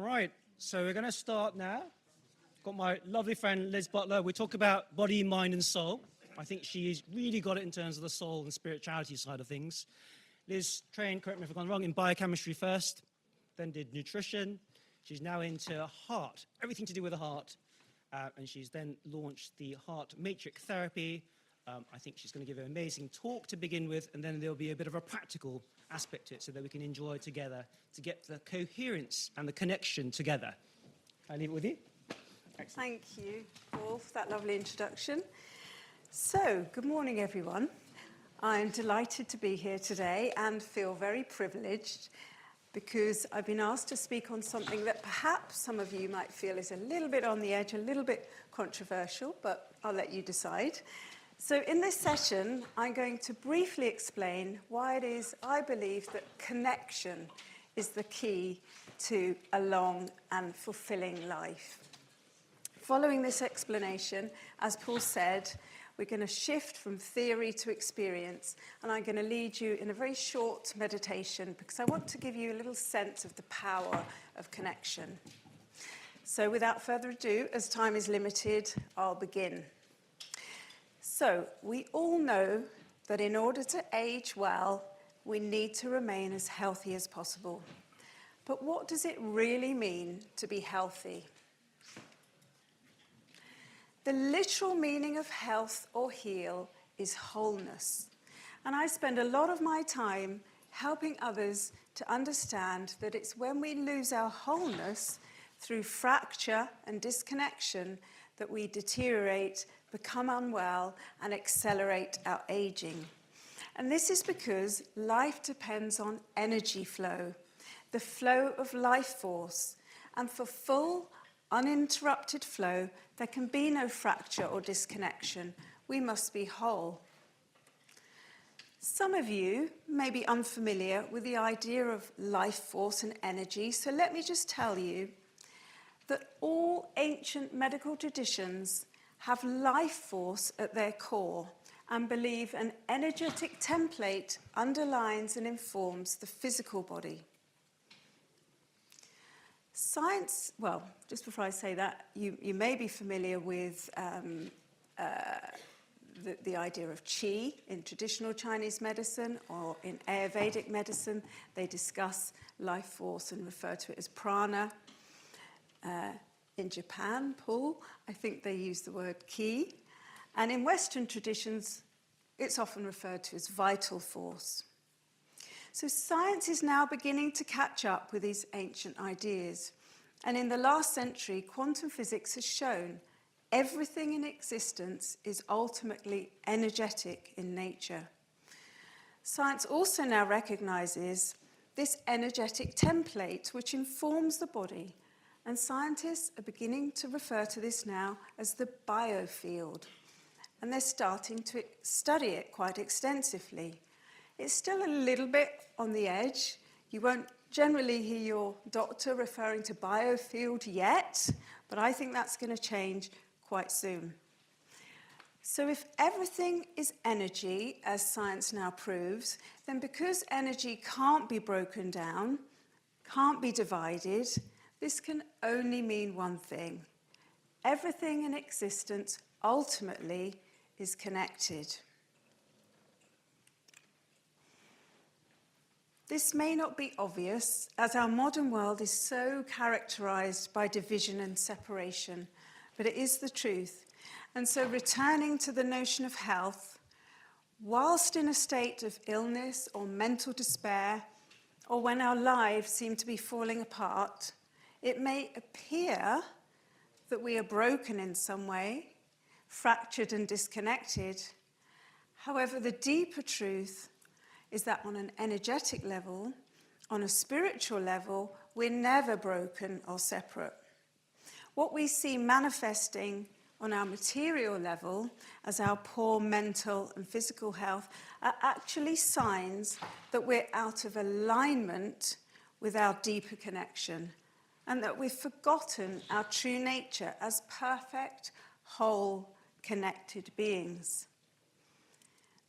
Right, so we're going to start now. Got my lovely friend Liz Butler. We talk about body, mind and soul. I think she's really got it in terms of the soul and spirituality side of things. Liz trained, correct me if I've gone wrong, in biochemistry first, then did nutrition. She's now into heart, everything to do with the heart. And she's then launched the heart matrix therapy. I think she's going to give an amazing talk to begin with, and then there'll be a bit of a practical aspect to it so that we can enjoy together to get the coherence and the connection together. Can I leave it with you? Excellent. Thank you, Paul, for that lovely introduction. So, good morning, everyone. I'm delighted to be here today and feel very privileged because I've been asked to speak on something that perhaps some of you might feel is a little bit on the edge, a little bit controversial, but I'll let you decide. So in this session, I'm going to briefly explain why it is I believe that connection is the key to a long and fulfilling life. Following this explanation, as Paul said, we're going to shift from theory to experience, and I'm going to lead you in a very short meditation because I want to give you a little sense of the power of connection. So without further ado, as time is limited, I'll begin. So we all know that in order to age well, we need to remain as healthy as possible. But what does it really mean to be healthy? The literal meaning of health or heal is wholeness. And I spend a lot of my time helping others to understand that it's when we lose our wholeness through fracture and disconnection that we deteriorate, become unwell, and accelerate our aging. And this is because life depends on energy flow, the flow of life force. And for full, uninterrupted flow, there can be no fracture or disconnection. We must be whole. Some of you may be unfamiliar with the idea of life force and energy, so let me just tell you that all ancient medical traditions have life force at their core and believe an energetic template underlines and informs the physical body. Science, well, just before I say that, you may be familiar with the idea of qi in traditional Chinese medicine or in Ayurvedic medicine. They discuss life force and refer to it as prana. In Japan, Paul, I think they use the word ki. And in Western traditions, it's often referred to as vital force. So science is now beginning to catch up with these ancient ideas. And in the last century, quantum physics has shown everything in existence is ultimately energetic in nature. Science also now recognizes this energetic template which informs the body. And scientists are beginning to refer to this now as the biofield. And they're starting to study it quite extensively. It's still a little bit on the edge. You won't generally hear your doctor referring to biofield yet, but I think that's going to change quite soon. So if everything is energy, as science now proves, then because energy can't be broken down, can't be divided, this can only mean one thing. Everything in existence ultimately is connected. This may not be obvious, as our modern world is so characterized by division and separation, but it is the truth. And so returning to the notion of health, whilst in a state of illness or mental despair, or when our lives seem to be falling apart, it may appear that we are broken in some way, fractured and disconnected. However, the deeper truth is that on an energetic level, on a spiritual level, we're never broken or separate. What we see manifesting on our material level as our poor mental and physical health are actually signs that we're out of alignment with our deeper connection, and that we've forgotten our true nature as perfect, whole, connected beings.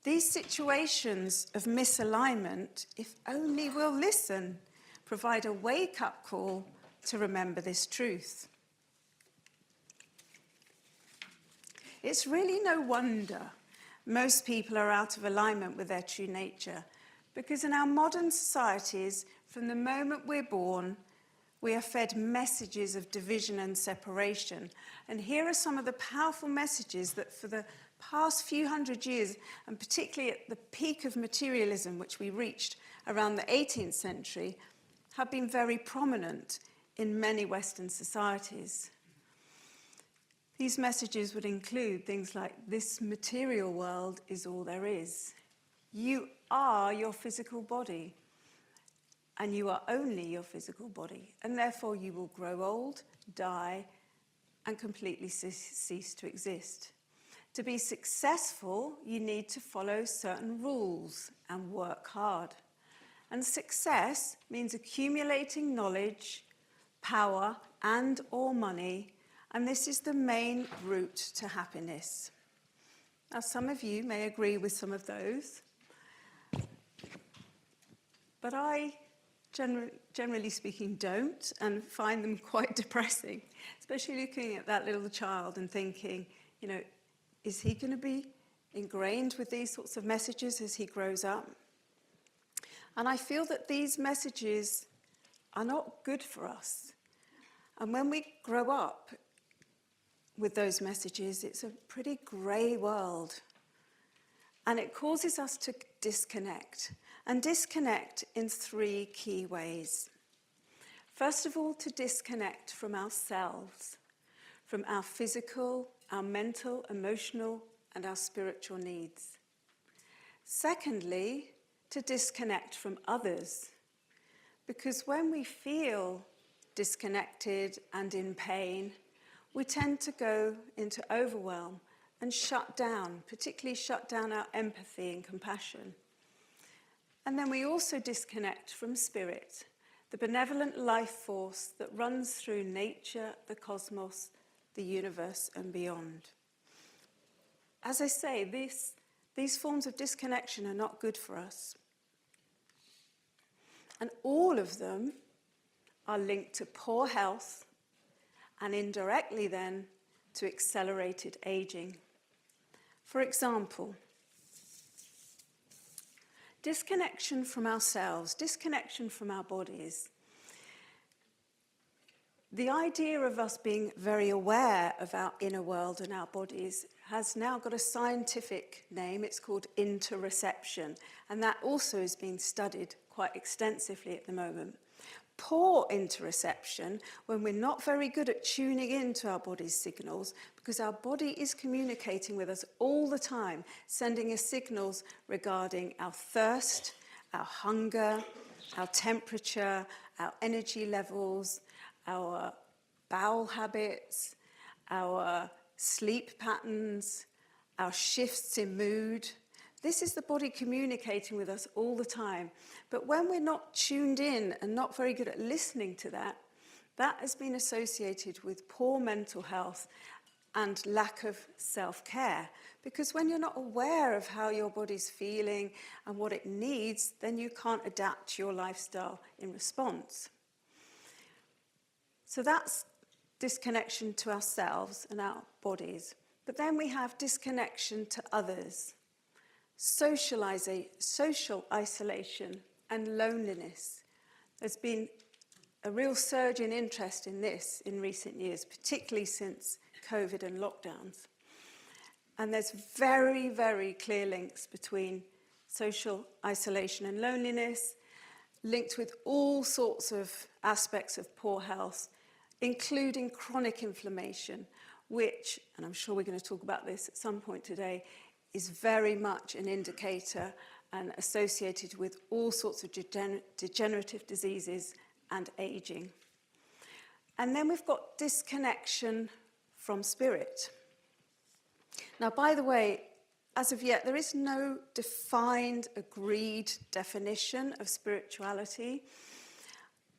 These situations of misalignment, if only we'll listen, provide a wake-up call to remember this truth. It's really no wonder most people are out of alignment with their true nature, because in our modern societies, from the moment we're born, we are fed messages of division and separation. And here are some of the powerful messages that for the past few hundred years, and particularly at the peak of materialism, which we reached around the 18th century, have been very prominent in many Western societies. These messages would include things like, this material world is all there is. You are your physical body, and you are only your physical body, and therefore you will grow old, die, and completely cease to exist. To be successful, you need to follow certain rules and work hard. And success means accumulating knowledge, power, and/or money, and this is the main route to happiness. Now, some of you may agree with some of those, but I, generally speaking, don't, and find them quite depressing, especially looking at that little child and thinking, you know, is he going to be ingrained with these sorts of messages as he grows up? And I feel that these messages are not good for us. And when we grow up with those messages, it's a pretty grey world. And it causes us to disconnect. And disconnect in three key ways. First of all, to disconnect from ourselves, from our physical, our mental, emotional, and our spiritual needs. Secondly, to disconnect from others. Because when we feel disconnected and in pain, we tend to go into overwhelm and shut down, particularly shut down our empathy and compassion. And then we also disconnect from spirit, the benevolent life force that runs through nature, the cosmos, the universe, and beyond. As I say, these forms of disconnection are not good for us. And all of them are linked to poor health and indirectly then to accelerated aging. For example, disconnection from ourselves, disconnection from our bodies. The idea of us being very aware of our inner world and our bodies has now got a scientific name. It's called interoception, and that also is being studied quite extensively at the moment. Poor interoception, when we're not very good at tuning into our body's signals, because our body is communicating with us all the time, sending us signals regarding our thirst, our hunger, our temperature, our energy levels, our bowel habits, our sleep patterns, our shifts in mood. This is the body communicating with us all the time. But when we're not tuned in and not very good at listening to that, that has been associated with poor mental health and lack of self-care. Because when you're not aware of how your body's feeling and what it needs, then you can't adapt your lifestyle in response. So that's disconnection to ourselves and our bodies. But then we have disconnection to others. Social isolation and loneliness. There's been a real surge in interest in this in recent years, particularly since COVID and lockdowns. And there's very, very clear links between social isolation and loneliness, linked with all sorts of aspects of poor health, including chronic inflammation, which, and I'm sure we're going to talk about this at some point today, is very much an indicator and associated with all sorts of degenerative diseases and aging. And then we've got disconnection from spirit. Now, by the way, as of yet, there is no defined, agreed definition of spirituality.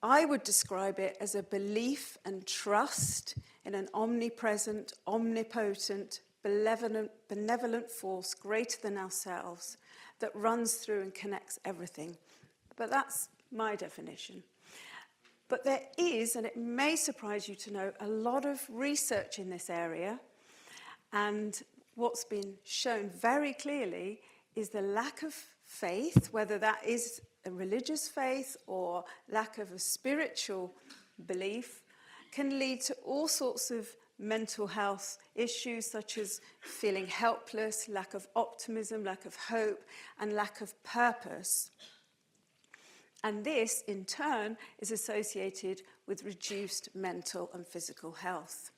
I would describe it as a belief and trust in an omnipresent, omnipotent, benevolent force greater than ourselves that runs through and connects everything. But that's my definition. But there is, and it may surprise you to know, a lot of research in this area. And what's been shown very clearly is the lack of faith, whether that is a religious faith or lack of a spiritual belief, can lead to all sorts of mental health issues such as feeling helpless, lack of optimism, lack of hope, and lack of purpose. And this, in turn, is associated with reduced mental and physical health.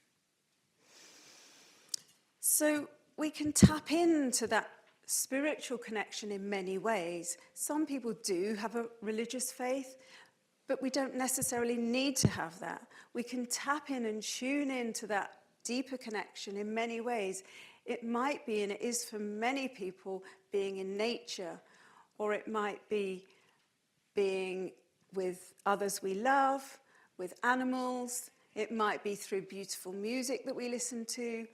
So we can tap into that spiritual connection in many ways. Some people do have a religious faith, but we don't necessarily need to have that. We can tap in and tune into that deeper connection in many ways. It might be, and it is for many people, being in nature, or it might be being with others we love, with animals. It might be through beautiful music that we listen to.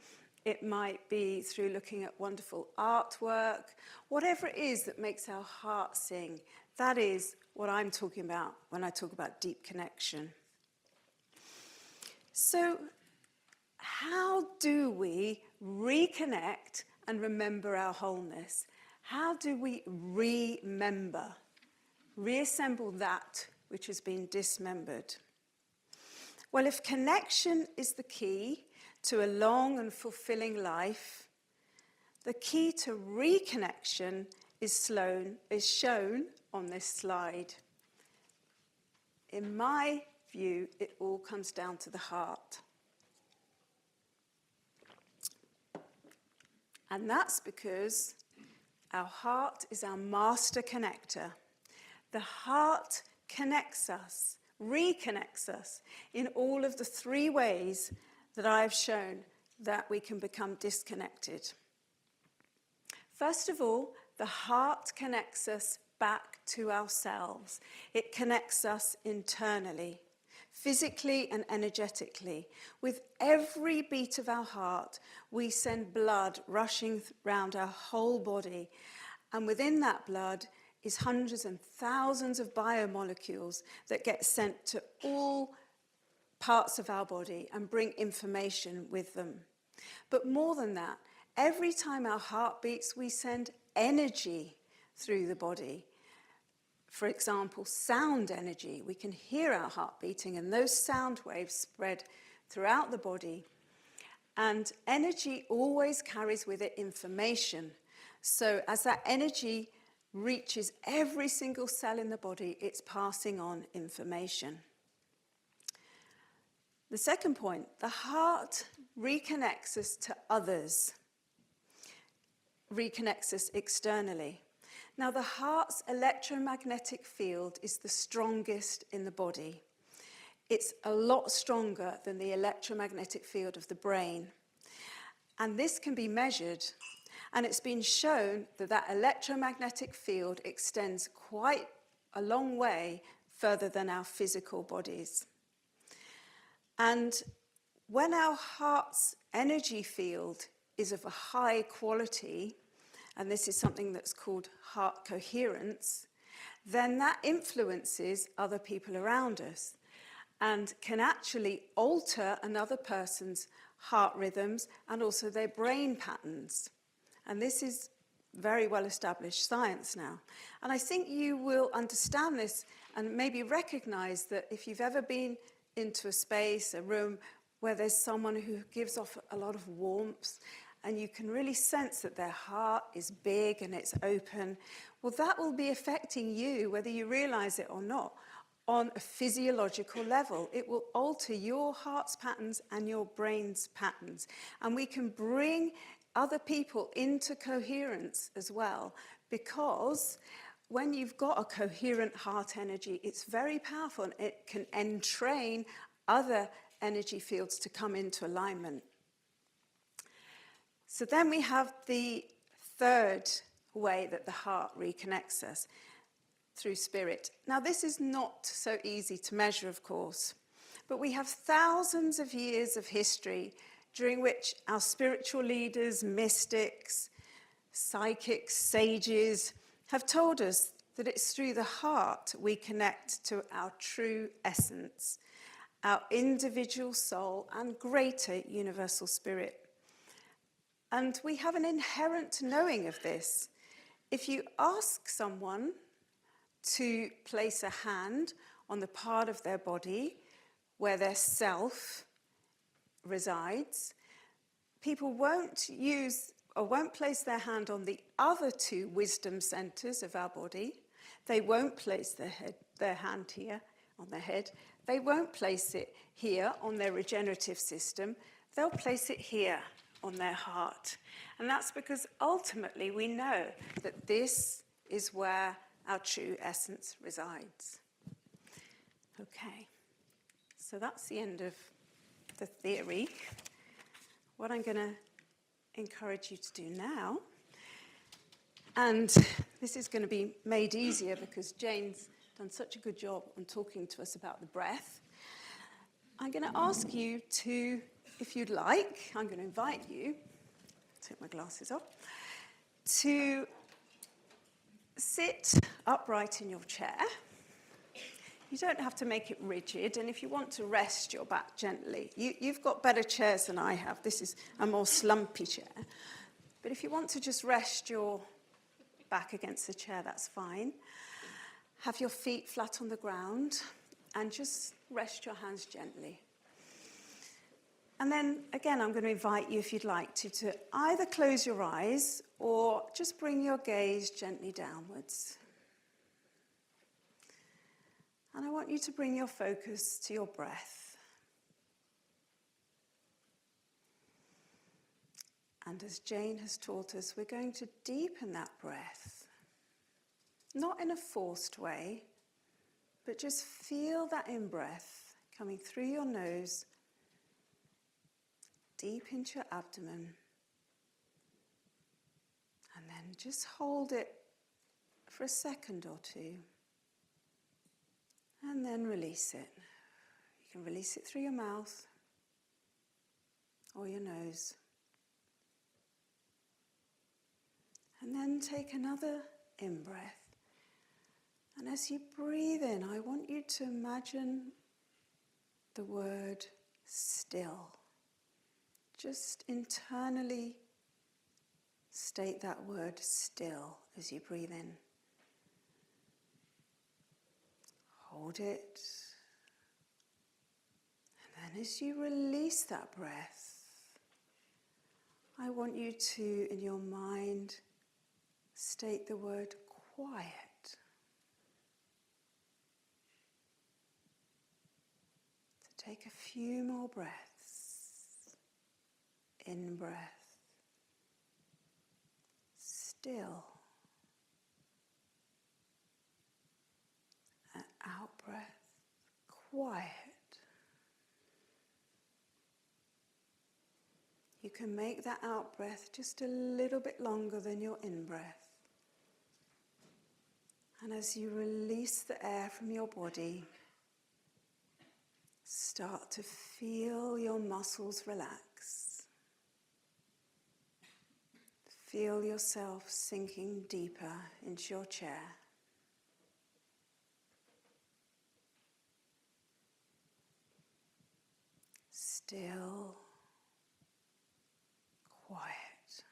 It might be through looking at wonderful artwork. Whatever it is that makes our heart sing, that is what I'm talking about when I talk about deep connection. So, how do we reconnect and remember our wholeness? How do we remember? Reassemble that which has been dismembered. Well, if connection is the key to a long and fulfilling life, the key to reconnection is shown on this slide. In my view, it all comes down to the heart. And that's because our heart is our master connector. The heart connects us, reconnects us in all of the three ways that I have shown that we can become disconnected. First of all, the heart connects us back to ourselves. It connects us internally, physically and energetically. With every beat of our heart, we send blood rushing round our whole body. And within that blood is hundreds and thousands of biomolecules that get sent to all parts of our body and bring information with them. But more than that, every time our heart beats, we send energy through the body. For example, sound energy. We can hear our heart beating, and those sound waves spread throughout the body. And energy always carries with it information. So as that energy reaches every single cell in the body, it's passing on information. The second point, the heart reconnects us to others, reconnects us externally. Now, the heart's electromagnetic field is the strongest in the body. It's a lot stronger than the electromagnetic field of the brain. And this can be measured. And it's been shown that that electromagnetic field extends quite a long way further than our physical bodies. And when our heart's energy field is of a high quality, and this is something that's called heart coherence, then that influences other people around us and can actually alter another person's heart rhythms and also their brain patterns. And this is very well established science now. And I think you will understand this and maybe recognize that if you've ever been into a space, a room, where there's someone who gives off a lot of warmth, and you can really sense that their heart is big and it's open, well, that will be affecting you, whether you realize it or not, on a physiological level. It will alter your heart's patterns and your brain's patterns. And we can bring other people into coherence as well, because when you've got a coherent heart energy, it's very powerful and it can entrain other energy fields to come into alignment. So then we have the third way that the heart reconnects us, through spirit. Now, this is not so easy to measure, of course, but we have thousands of years of history during which our spiritual leaders, mystics, psychics, sages have told us that it's through the heart we connect to our true essence, our individual soul and greater universal spirit. And we have an inherent knowing of this. If you ask someone to place a hand on the part of their body where their self resides, people won't place their hand on the other two wisdom centers of our body. They won't place their hand here on their head. They won't place it here on their regenerative system. They'll place it here on their heart. And that's because ultimately we know that this is where our true essence resides. Okay, so that's the end of the theory. What I'm going to encourage you to do now, and this is going to be made easier because Jane's done such a good job on talking to us about the breath. I'm going to ask you to, if you'd like, I'm going to invite you, take my glasses off, to sit upright in your chair. You don't have to make it rigid, and if you want to rest your back gently, you've got better chairs than I have. This is a more slumpy chair. But if you want to just rest your back against the chair, that's fine. Have your feet flat on the ground, and just rest your hands gently. And then, again, I'm going to invite you, if you'd like to either close your eyes or just bring your gaze gently downwards. And I want you to bring your focus to your breath. And as Jane has taught us, we're going to deepen that breath. Not in a forced way, but just feel that in-breath coming through your nose, deep into your abdomen. And then just hold it for a second or two. And then release it. You can release it through your mouth or your nose. And then take another in-breath. And as you breathe in, I want you to imagine the word still. Just internally state that word still as you breathe in. Hold it. And then as you release that breath, I want you to, in your mind, state the word quiet. So take a few more breaths. In breath. Still. And out breath. Quiet. You can make that out breath just a little bit longer than your in breath. And as you release the air from your body, start to feel your muscles relax. Feel yourself sinking deeper into your chair. Still. Quiet.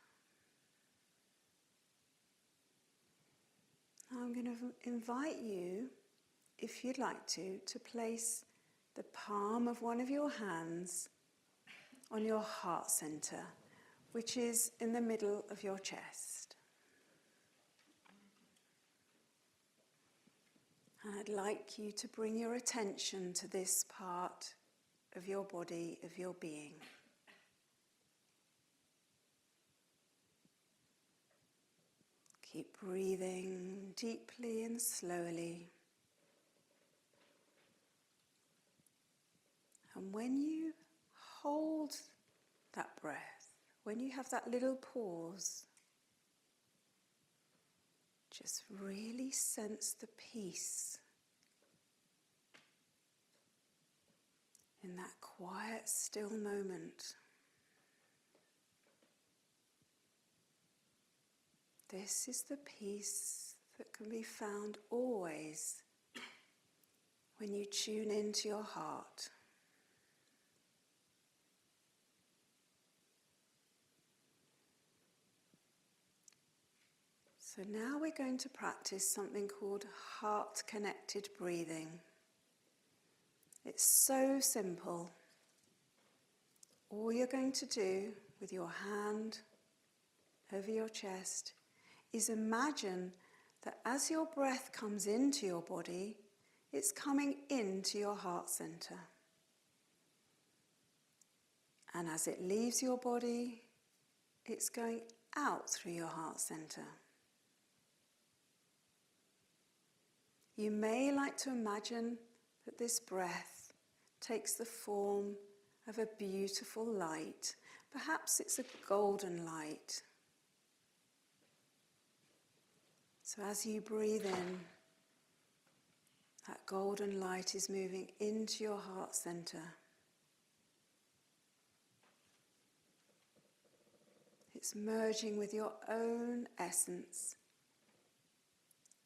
Now I'm going to invite you, if you'd like to place the palm of one of your hands on your heart center, which is in the middle of your chest. And I'd like you to bring your attention to this part of your body, of your being. Keep breathing deeply and slowly. And when you hold that breath, when you have that little pause, just really sense the peace in that quiet, still moment. This is the peace that can be found always when you tune into your heart. So now we're going to practice something called heart-connected breathing. It's so simple. All you're going to do with your hand over your chest is imagine that as your breath comes into your body, it's coming into your heart center. And as it leaves your body, it's going out through your heart center. You may like to imagine that this breath takes the form of a beautiful light. Perhaps it's a golden light. So as you breathe in, that golden light is moving into your heart center. It's merging with your own essence.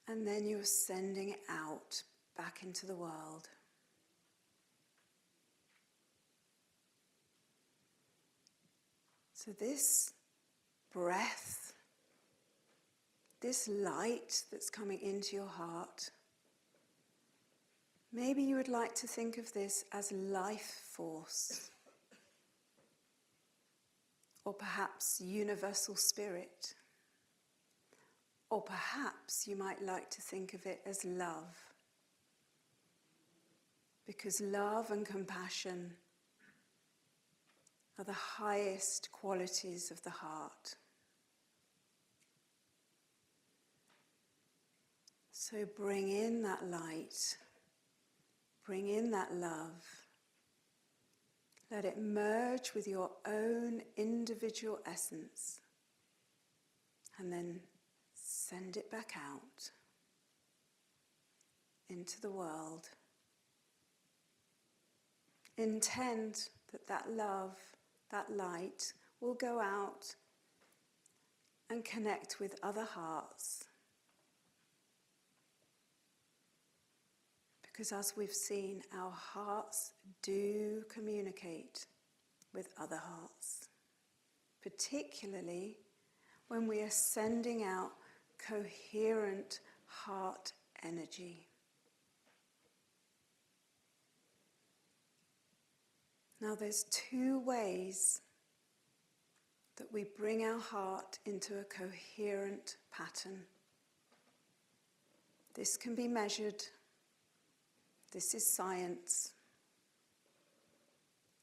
And then you're sending it out back into the world. So this breath, this light that's coming into your heart, maybe you would like to think of this as life force, or perhaps universal spirit. Or perhaps you might like to think of it as love, because love and compassion are the highest qualities of the heart. So bring in that light, bring in that love. Let it merge with your own individual essence, and then send it back out into the world. Intend that that love, that light, will go out and connect with other hearts. Because as we've seen, our hearts do communicate with other hearts, particularly when we are sending out coherent heart energy. Now there's two ways that we bring our heart into a coherent pattern. This can be measured. This is science.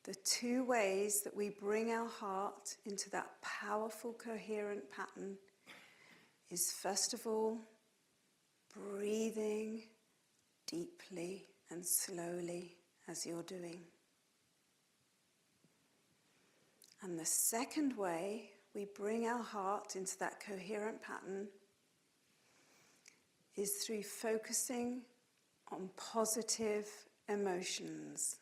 The two ways that we bring our heart into that powerful, coherent pattern is, first of all, breathing deeply and slowly as you're doing. And the second way we bring our heart into that coherent pattern is through focusing on positive emotions,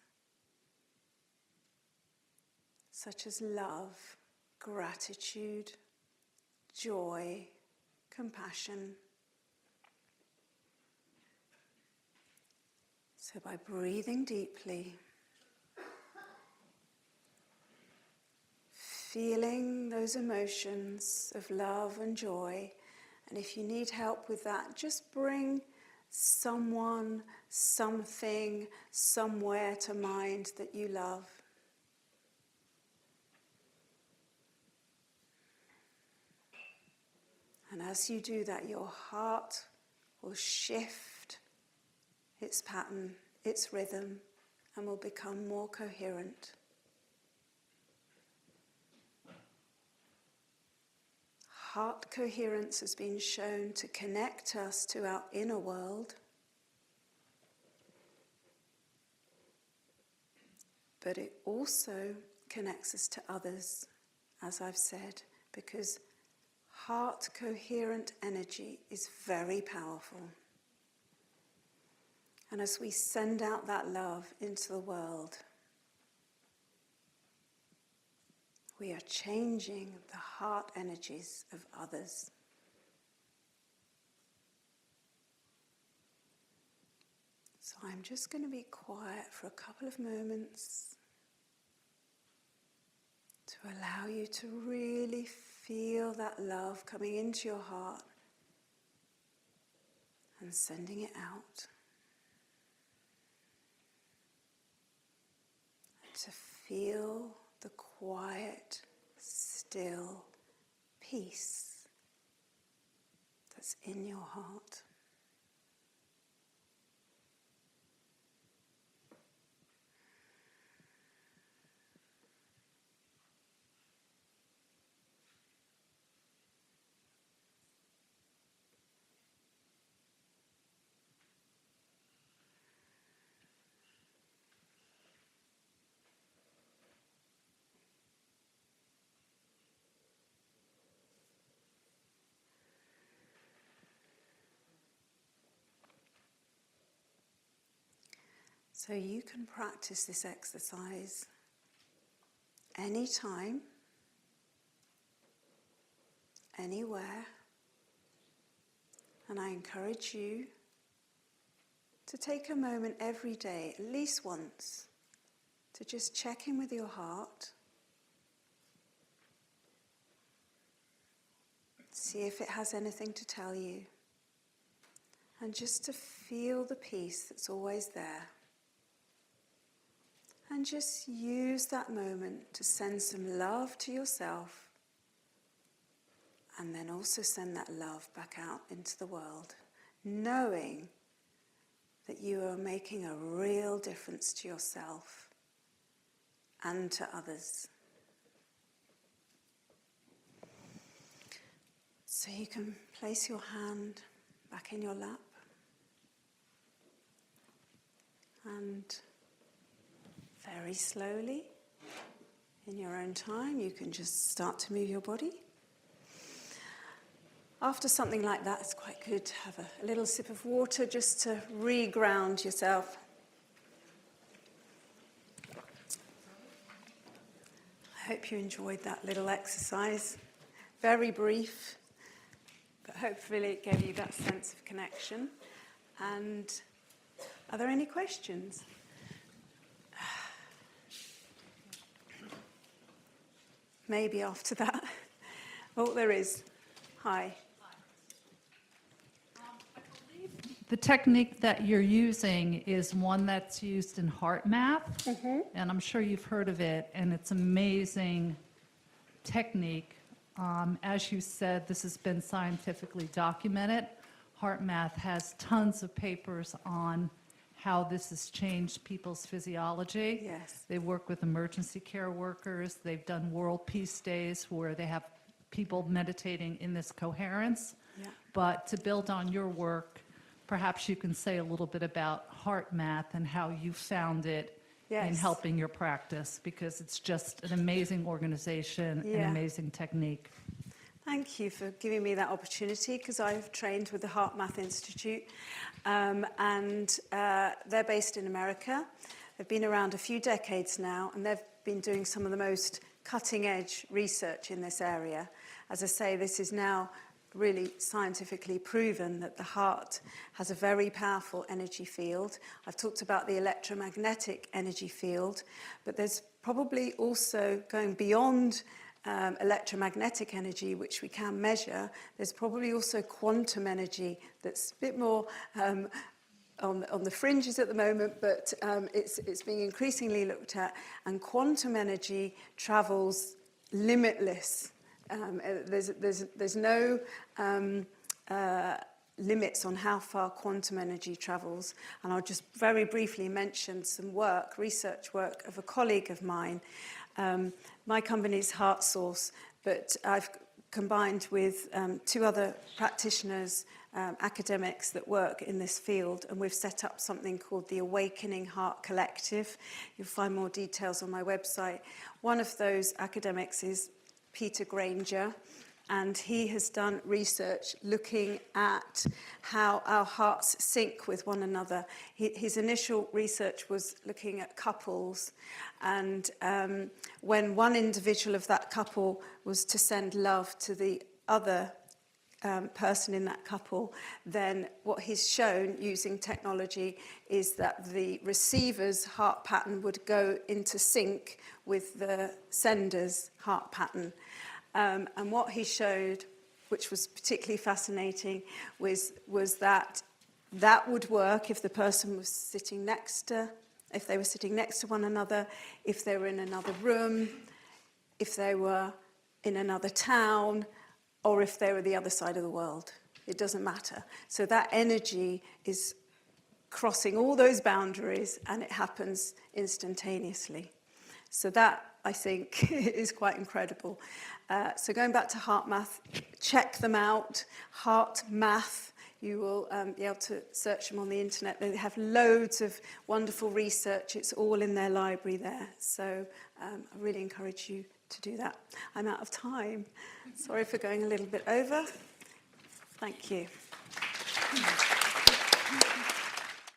such as love, gratitude, joy, compassion. So by breathing deeply, feeling those emotions of love and joy, and if you need help with that, just bring someone, something, somewhere to mind that you love. And as you do that, your heart will shift its pattern, its rhythm, and will become more coherent. Heart coherence has been shown to connect us to our inner world, but it also connects us to others, as I've said, because heart coherent energy is very powerful. And as we send out that love into the world, we are changing the heart energies of others. So I'm just going to be quiet for a couple of moments to allow you to really feel that love coming into your heart and sending it out. And to feel the quiet, still peace that's in your heart. So you can practice this exercise anytime, anywhere, and I encourage you to take a moment every day, at least once, to just check in with your heart, see if it has anything to tell you, and just to feel the peace that's always there. And just use that moment to send some love to yourself, and then also send that love back out into the world, knowing that you are making a real difference to yourself and to others. So you can place your hand back in your lap and very slowly, in your own time, you can just start to move your body. After something like that, it's quite good to have a little sip of water just to re-ground yourself. I hope you enjoyed that little exercise. Very brief, but hopefully it gave you that sense of connection. And are there any questions? Maybe after that. Oh, there is. Hi. I believe the technique that you're using is one that's used in heart math, and I'm sure you've heard of it, and it's amazing technique. As you said, this has been scientifically documented. Heart math has tons of papers on how this has changed people's physiology. Yes. They work with emergency care workers. They've done World Peace Days where they have people meditating in this coherence. Yeah. But to build on your work, perhaps you can say a little bit about heart math and how you found it in Yes. helping your practice, because it's just an amazing organization, an Yeah. amazing technique. Thank you for giving me that opportunity, because I've trained with the Heart Math Institute, and they're based in America. They've been around a few decades now, and they've been doing some of the most cutting-edge research in this area. As I say, this is now really scientifically proven that the heart has a very powerful energy field. I've talked about the electromagnetic energy field, but there's probably also, going beyond electromagnetic energy, which we can measure, there's probably also quantum energy that's a bit more on the fringes at the moment, but it's being increasingly looked at, and quantum energy travels limitless. There's no limits on how far quantum energy travels, and I'll just very briefly mention some research work of a colleague of mine. My company is Heart Source, but I've combined with two other practitioners, academics that work in this field, and we've set up something called the Awakening Heart Collective. You'll find more details on my website. One of those academics is Peter Granger, and he has done research looking at how our hearts sync with one another. His initial research was looking at couples, and when one individual of that couple was to send love to the other person in that couple, then what he's shown using technology is that the receiver's heart pattern would go into sync with the sender's heart pattern. And what he showed, which was particularly fascinating, was that would work if the person was sitting if they were sitting next to one another, if they were in another room, if they were in another town, or if they were the other side of the world. It doesn't matter. So that energy is crossing all those boundaries, and it happens instantaneously. So that, I think, is quite incredible. So going back to Heart Math, check them out. Heart Math. You will be able to search them on the internet. They have loads of wonderful research. It's all in their library there. So I really encourage you to do that. I'm out of time. Sorry for going a little bit over. Thank you.